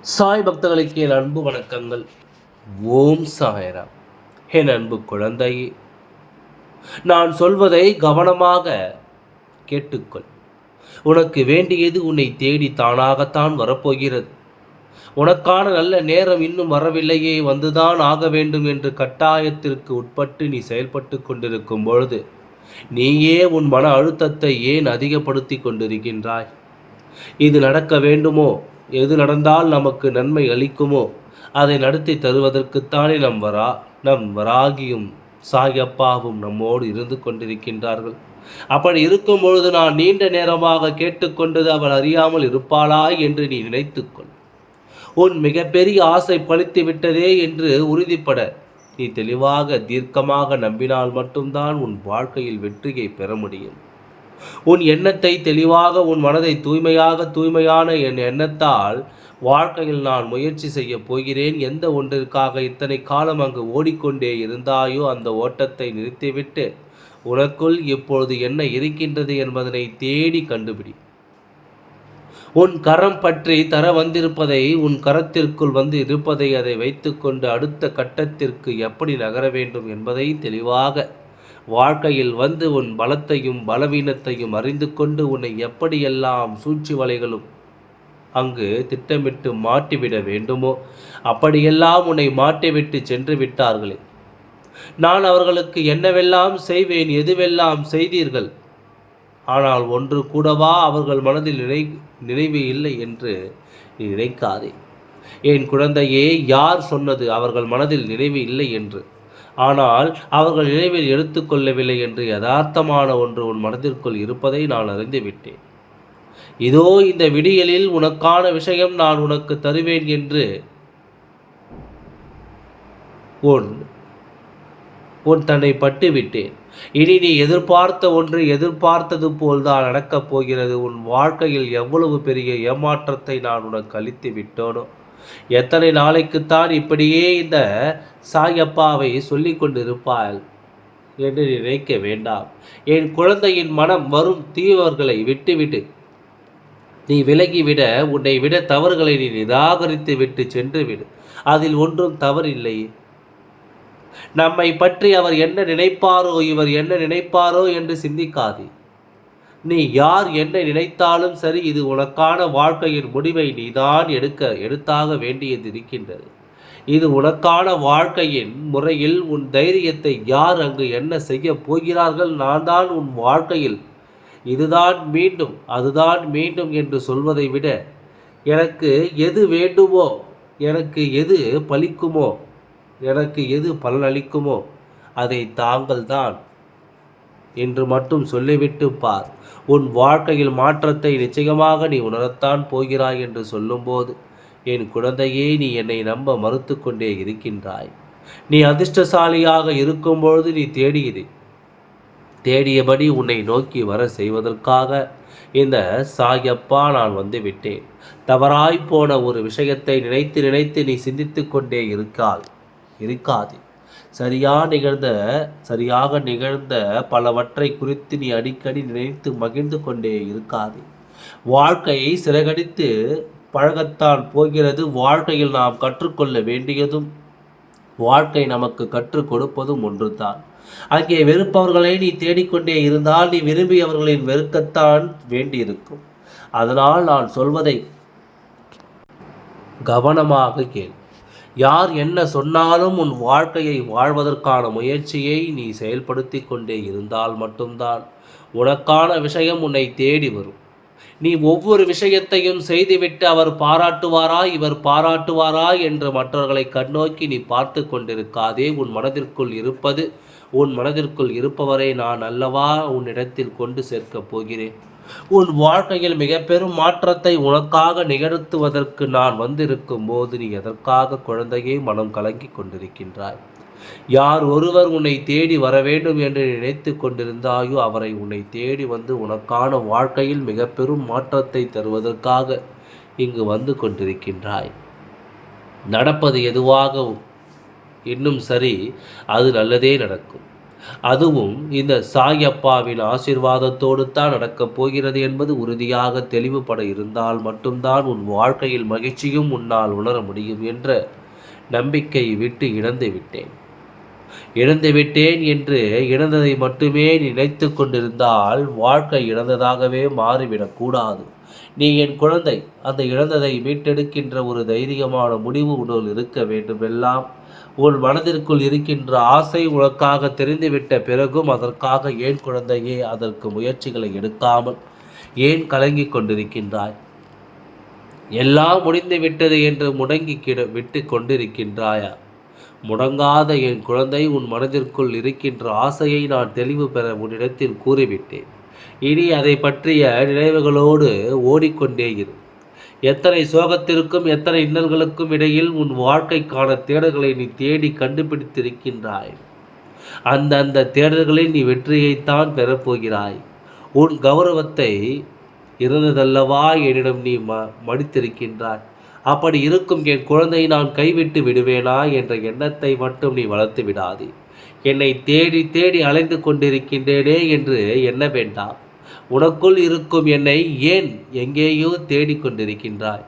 சாய் பக்தர்களுக்கு என் அன்பு வணக்கங்கள். ஓம் சாய்ராம். என் அன்பு குழந்தையே, நான் சொல்வதை கவனமாக கேட்டுக்கொள். உனக்கு வேண்டியது உன்னை தேடி தானாகத்தான் வரப்போகிறது. உனக்கான நல்ல நேரம் இன்னும் வரவில்லையே, வந்துதான் ஆக வேண்டும் என்று கட்டாயத்திற்கு உட்பட்டு நீ செயல்பட்டு கொண்டிருக்கும் பொழுது நீயே உன் மன அழுத்தத்தை ஏன் அதிகப்படுத்தி கொண்டிருக்கின்றாய்? இது நடக்க வேண்டுமோ, எது நடந்தால் நமக்கு நன்மை அளிக்குமோ அதை நடத்தி தருவதற்குத்தானே நம் வராகியும் சாயப்பாவும் நம்மோடு இருந்து கொண்டிருக்கின்றார்கள். அப்படி இருக்கும் பொழுது நான் நீண்ட நேரமாக கேட்டுக்கொண்டது அவள் அறியாமல் இருப்பாளா என்று நீ நினைத்துக்கொள். உன் மிகப்பெரிய ஆசை பழித்து விட்டதே என்று உறுதிப்பட நீ தெளிவாக தீர்க்கமாக நம்பினால் மட்டும்தான் உன் வாழ்க்கையில் வெற்றியை பெற முடியும். உன் எண்ணத்தை தெளிவாக, உன் மனதை தூய்மையான என் எண்ணத்தால் வாழ்க்கையில் நான் முயற்சி செய்ய போகிறேன். எந்த ஒன்றிற்காக இத்தனை காலம் அங்கு ஓடிக்கொண்டே இருந்தாயோ அந்த ஓட்டத்தை நிறுத்திவிட்டு உனக்குள் இப்பொழுது என்ன இருக்கின்றது என்பதனை தேடி கண்டுபிடி. உன் கரம் பற்றி தர வந்திருப்பதை, உன் கரத்திற்குள் வந்து இருப்பதை, அதை வைத்துக்கொண்டு அடுத்த கட்டத்திற்கு எப்படி நகர வேண்டும் என்பதை தெளிவாக வாழ்க்கையில் வந்து உன் பலத்தையும் பலவீனத்தையும் அறிந்து கொண்டு உன்னை எப்படியெல்லாம் சூழ்ச்சி வலைகளும் அங்கு திட்டமிட்டு மாட்டிவிட வேண்டுமோ அப்படியெல்லாம் உன்னை மாட்டிவிட்டு சென்று விட்டார்களே. நான் அவர்களுக்கு என்னவெல்லாம் செய்வேன், எதுவெல்லாம் செய்தீர்கள், ஆனால் ஒன்று கூடவா அவர்கள் மனதில் நினைவு இல்லை என்று நீ நினைக்காதே. என் குழந்தையே, யார் சொன்னது அவர்கள் மனதில் நினைவு இல்லை என்று? ஆனால் அவர்கள் நினைவில் எடுத்துக்கொள்ளவில்லை என்று யதார்த்தமான ஒன்று உன் மனதிற்குள் இருப்பதை நான் அறிந்துவிட்டேன். இதோ இந்த விடியலில் உனக்கான விஷயம் நான் உனக்கு தருவேன் என்று உன் தன்னை பட்டு விட்டேன். இனி நீ எதிர்பார்த்த ஒன்று எதிர்பார்த்தது போல்தான் நடக்கப் போகிறது. உன் வாழ்க்கையில் எவ்வளவு பெரிய ஏமாற்றத்தை நான் உனக்கு அளித்து விட்டோனோ, எத்தனை நாளைக்குத்தான் இப்படியே இந்த சாயப்பாவை சொல்லி கொண்டிருப்பாள் என்று நினைக்க வேண்டாம். என் குழந்தையின் மனம் வரும் தீவர்களை விட்டுவிட்டு நீ விலகிவிட, உன்னை விட தவறுகளை நீ நிராகரித்து விட்டு சென்று விடு. அதில் ஒன்றும் தவறில்லை. நம்மை பற்றி அவர் என்ன நினைப்பாரோ, இவர் என்ன நினைப்பாரோ என்று சிந்திக்காதே. நீ யார் என்ன நினைத்தாலும் சரி, இது உனக்கான வாழ்க்கையின் முடிவை நீதான் எடுத்தாக வேண்டியது இருக்கின்றது. இது உனக்கான வாழ்க்கையின் முறையில் உன் தைரியத்தை யார் அங்கு என்ன செய்ய போகிறார்கள், நான் தான் உன் வாழ்க்கையில் இதுதான் மீண்டும் அதுதான் மீண்டும் என்று சொல்வதை விட, எனக்கு எது வேண்டுமோ, எனக்கு எது பலிக்குமோ, எனக்கு எது பலனளிக்குமோ அதை தாங்கள் தான் என்று மட்டும் சொல்லிவிட்டு பார். உன் வாழ்க்கையில் மாற்றத்தை நிச்சயமாக நீ உணரத்தான் போகிறாய் என்று சொல்லும்போது, என் குழந்தையே, நீ என்னை நம்ப மறுத்து கொண்டே இருக்கின்றாய். நீ அதிர்ஷ்டசாலியாக இருக்கும்பொழுது நீ தேடியபடி உன்னை நோக்கி வர செய்வதற்காக இந்த சாயப்பா நான் வந்து விட்டேன். தவறாய்ப்போன ஒரு விஷயத்தை நினைத்து நினைத்து நீ சிந்தித்து கொண்டே இருக்காது. சரியாக நிகழ்ந்த பலவற்றை குறித்து நீ அடிக்கடி நினைத்து மகிழ்ந்து கொண்டே இருக்காது. வாழ்க்கை சிறகடித்து பழகத்தான் போகிறது. வாழ்க்கையில் நாம் கற்றுக்கொள்ள வேண்டியதும் வாழ்க்கை நமக்கு கற்றுக் கொடுப்பதும் ஒன்றுதான். அங்கே வெறுப்பவர்களை நீ தேடிக்கொண்டே இருந்தால் நீ விரும்பியவர்களின் வெறுக்கத்தான் வேண்டியிருக்கும். அதனால் நான் சொல்வதை கவனமாக கேள். யார் என்ன சொன்னாலும் உன் வாழ்க்கையை வாழ்வதற்கான முயற்சியை நீ செயல்படுத்தி கொண்டே இருந்தால் மட்டும்தான் உனக்கான விஷயம் உன்னை தேடி வரும். நீ ஒவ்வொரு விஷயத்தையும் செய்துவிட்டு அவர் பாராட்டுவாரா, இவர் பாராட்டுவாரா என்று மற்றவர்களை கண்ணோக்கி நீ பார்த்து கொண்டிருக்காதே. உன் மனதிற்குள் இருப்பவரை நான் அல்லவா உன்னிடத்தில் கொண்டு சேர்க்கப் போகிறேன். உன் வாழ்க்கையில் மிக பெரும் மாற்றத்தை உனக்காக நிகழ்த்துவதற்கு நான் வந்திருக்கும் போது நீ எதற்காக குழந்தையை மனம் கலங்கி கொண்டிருக்கின்றாய்? யார் ஒருவர் உன்னை தேடி வர வேண்டும் என்று நினைத்து கொண்டிருந்தாயோ அவரை உன்னை தேடி வந்து உனக்கான வாழ்க்கையில் மிக பெரும் மாற்றத்தை தருவதற்காக இங்கு வந்து கொண்டிருக்கின்றாய். நடப்பது எதுவாக இன்னும் சரி, அது நல்லதே நடக்கும். அதுவும் இந்த சாயப்பாவின் ஆசீர்வாதத்தோடு தான் நடக்கப் போகிறது என்பது உறுதியாக தெளிவுபட இருந்தால் மட்டும்தான் உன் வாழ்க்கையில் மகிழ்ச்சியும் உன்னால் உணர முடியும் என்ற நம்பிக்கையை விட்டு இழந்து விட்டேன். இழந்து விட்டேன் என்று இழந்ததை மட்டுமே நினைத்து கொண்டிருந்தால் வாழ்க்கை இழந்ததாகவே மாறிவிடக்கூடாது. நீ என் குழந்தை. அந்த இழந்ததை மீட்டெடுக்கின்ற ஒரு தைரியமான முடிவு உன்னுள் இருக்க வேண்டுமெல்லாம் உன் மனதிற்குள் இருக்கின்ற ஆசை உனக்காக தெரிந்துவிட்ட பிறகும் அதற்காக ஏன் குழந்தையே அதற்கு முயற்சிகளை எடுக்காமல் ஏன் கலங்கிக் கொண்டிருக்கின்றாய்? எல்லாம் முடிந்து விட்டது என்று முடங்கி விட்டு கொண்டிருக்கின்றாயா? முடங்காத என் குழந்தை, உன் மனதிற்குள் இருக்கின்ற ஆசையை நான் தெளிவு பெற உன்னிடத்தில் கூறிவிட்டேன். இனி அதை பற்றிய நினைவுகளோடு ஓடிக்கொண்டே இரு. எத்தனை சோகத்திற்கும் எத்தனை இன்னல்களுக்கும் இடையில் உன் வாழ்க்கைக்கான தேடல்களை நீ தேடி கண்டுபிடித்திருக்கின்றாய். அந்த தேடல்களில் நீ வெற்றியைத்தான் பெறப்போகிறாய். உன் கௌரவத்தை இருந்ததல்லவா என்னிடம் நீ மடித்திருக்கின்றாய். அப்படி இருக்கும் என் குழந்தை நான் கைவிட்டு விடுவேனா என்ற எண்ணத்தை மட்டும் நீ வளர்த்து விடாதே. என்னை தேடி தேடி அலைந்து கொண்டிருக்கின்றேனே என்று எண்ண வேண்டாம். உனக்குள் இருக்கும் என்னை ஏன் எங்கேயோ தேடிக்கொண்டிருக்கின்றாய்?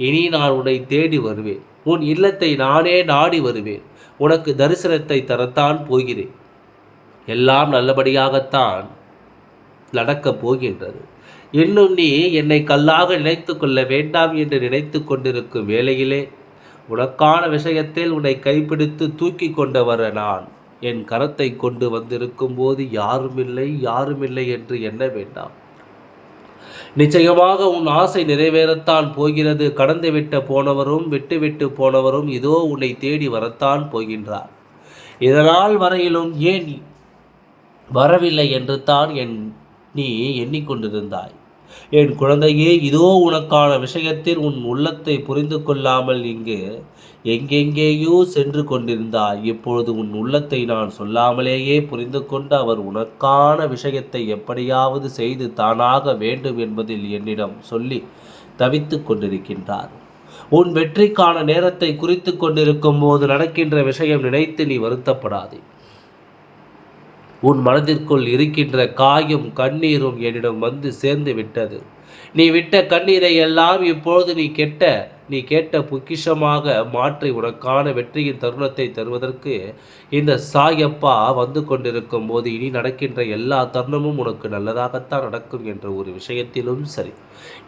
இனி நான் உன்னை தேடி வருவேன். உன் இல்லத்தை நானே நாடி வருவேன். உனக்கு தரிசனத்தை தரத்தான் போகிறேன். எல்லாம் நல்லபடியாகத்தான் நடக்கப் போகின்றது. இன்னும் நீ என்னை கல்லாக நினைத்து கொள்ள வேண்டாம் என்று நினைத்து கொண்டிருக்கும் வேளையிலே உனக்கான விஷயத்தில் உன்னை கைப்பிடித்து தூக்கி கொண்டவர நான் என் கரத்தை கொண்டு வந்திருக்கும் போது யாருமில்லை என்று எண்ண வேண்டாம். நிச்சயமாக உன் ஆசை நிறைவேறத்தான் போகிறது. கடந்துவிட்டு போனவரும் விட்டுவிட்டு போனவரும் இதோ உன்னை தேடி வரத்தான் போகின்றார். இதனால் வரையிலும் ஏன் வரவில்லை என்று தான் நீ எண்ணிக்கொண்டிருந்தாய். என் குழந்தையே, இதோ உனக்கான விஷயத்தில் உன் உள்ளத்தை புரிந்து கொள்ளாமல் இங்கு எங்கெங்கேயோ சென்று கொண்டிருந்தாய். இப்பொழுது உன் உள்ளத்தை நான் சொல்லாமலேயே புரிந்து கொண்டு அவர் உனக்கான விஷயத்தை எப்படியாவது செய்து தானாக வேண்டும் என்பதில் என்னிடம் சொல்லி தவித்து கொண்டிருக்கின்றார். உன் வெற்றிக்கான நேரத்தை குறித்து கொண்டிருக்கும் போது நடக்கின்ற விஷயம் நினைத்து நீ வருத்தப்படாதே. உன் மனதிற்குள் இருக்கின்ற காயும் கண்ணீரும் என்னிடம் வந்து சேர்ந்து விட்டது. நீ விட்ட கண்ணீரை எல்லாம் இப்பொழுது நீ கேட்ட பொக்கிஷமாக மாற்றி உனக்கான வெற்றியின் தருணத்தை தருவதற்கு இந்த சாயப்பா வந்து கொண்டிருக்கும் போது இனி நடக்கின்ற எல்லா தருணமும் உனக்கு நல்லதாகத்தான் நடக்கும் என்ற ஒரு விஷயத்திலும் சரி,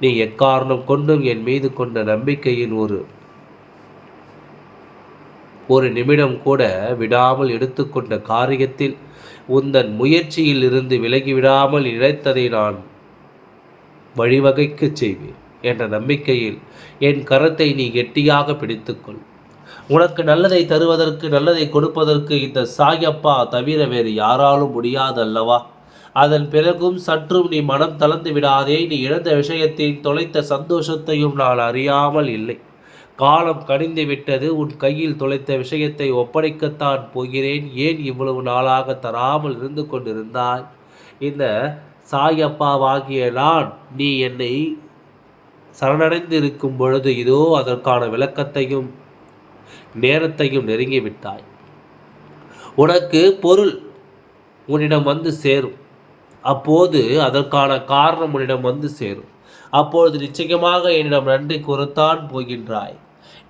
நீ எக்காரணம் கொண்டும் என் மீது கொண்ட நம்பிக்கையின் ஒரு நிமிடம் கூட விடாமல் எடுத்துக்கொண்ட காரியத்தில் உந்தன் முயற்சியில் இருந்து விலகிவிடாமல் நினைத்ததை நான் வழிவகைக்கு செய்வேன் என்ற நம்பிக்கையில் என் கரத்தை நீ கெட்டியாக பிடித்துக்கொள். உனக்கு நல்லதை தருவதற்கு, நல்லதை கொடுப்பதற்கு இந்த சாயப்பா தவிர வேறு யாராலும் முடியாதல்லவா? அதன் பிறகும் சற்றும் நீ மனம் தளர்ந்து விடாதே. நீ இழந்த விஷயத்தையும் தொலைத்த சந்தோஷத்தையும் நான் அறியாமல் இல்லை. காலம் கனிந்து விட்டது. உன் கையில் தொலைத்த விஷயத்தை ஒப்படைக்கத்தான் போகிறேன். ஏன் இவ்வளவு நாளாக தராமல் இருந்து கொண்டிருந்தாய்? இந்த சாயப்பாவாகிய நான் நீ என்னை சரணடைந்து இருக்கும் பொழுது இதோ அதற்கான விளக்கத்தையும் நேரத்தையும் நெருங்கிவிட்டாய். உனக்கு பொருள் உன்னிடம் வந்து சேரும். அப்போது அதற்கான காரணம் உன்னிடம் வந்து சேரும். அப்பொழுது நிச்சயமாக என்னிடம் நன்றி கூறத்தான் போகின்றாய்.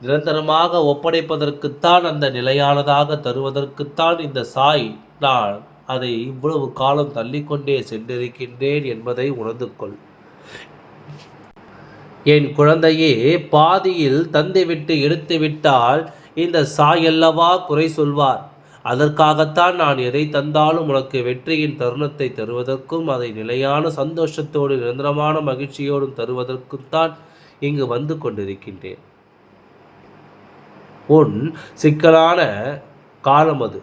நிரந்தரமாக ஒப்படைப்பதற்குத்தான், அந்த நிலையானதாக தருவதற்குத்தான் இந்த சாய் நான் அதை இவ்வளவு காலம் தள்ளிக்கொண்டே சென்றிருக்கின்றேன் என்பதை உணர்ந்து கொள். என் குழந்தையே, பாதியில் தந்துவிட்டு எடுத்துவிட்டால் இந்த சாய் அல்லவா குறை சொல்வார். அதற்காகத்தான் நான் எதை தந்தாலும் உனக்கு வெற்றியின் தருணத்தை தருவதற்கும் அதை நிலையான சந்தோஷத்தோடு நிரந்தரமான மகிழ்ச்சியோடும் தருவதற்குத்தான் இங்கு வந்து கொண்டிருக்கின்றேன். உன் சிக்கலான காலம் அது.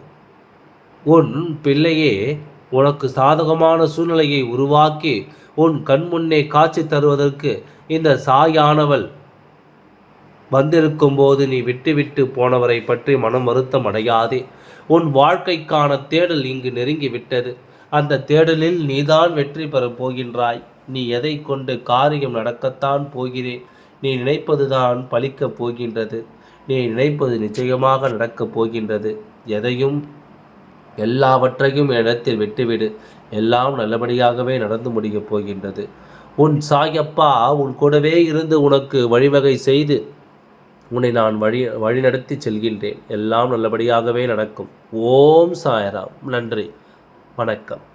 உன் பிள்ளையே உனக்கு சாதகமான சூழ்நிலையை உருவாக்கி உன் கண்முன்னே காட்சி தருவதற்கு இந்த சாயானவள் வந்திருக்கும் போது நீ விட்டு போனவரை பற்றி மனம் வருத்தம் அடையாதே. உன் வாழ்க்கைக்கான தேடல் இங்கு நெருங்கிவிட்டது. அந்த தேடலில் நீதான் வெற்றி பெறப் போகின்றாய். நீ எதை கொண்டு காரியம் நடக்கத்தான் போகிறேன். நீ நினைப்பதுதான் பலிக்கப் போகின்றது. நீ நினைப்பது நிச்சயமாக நடக்கப் போகின்றது. எதையும் எல்லாவற்றையும் இடத்தில் விட்டுவிடு. எல்லாம் நல்லபடியாகவே நடந்து முடியப் போகின்றது. உன் சாயப்பா உன் கூடவே இருந்து உனக்கு வழிவகை செய்து உன்னை நான் வழிநடத்தி செல்கின்றேன். எல்லாம் நல்லபடியாகவே நடக்கும். ஓம் சாய்ராம். நன்றி. வணக்கம்.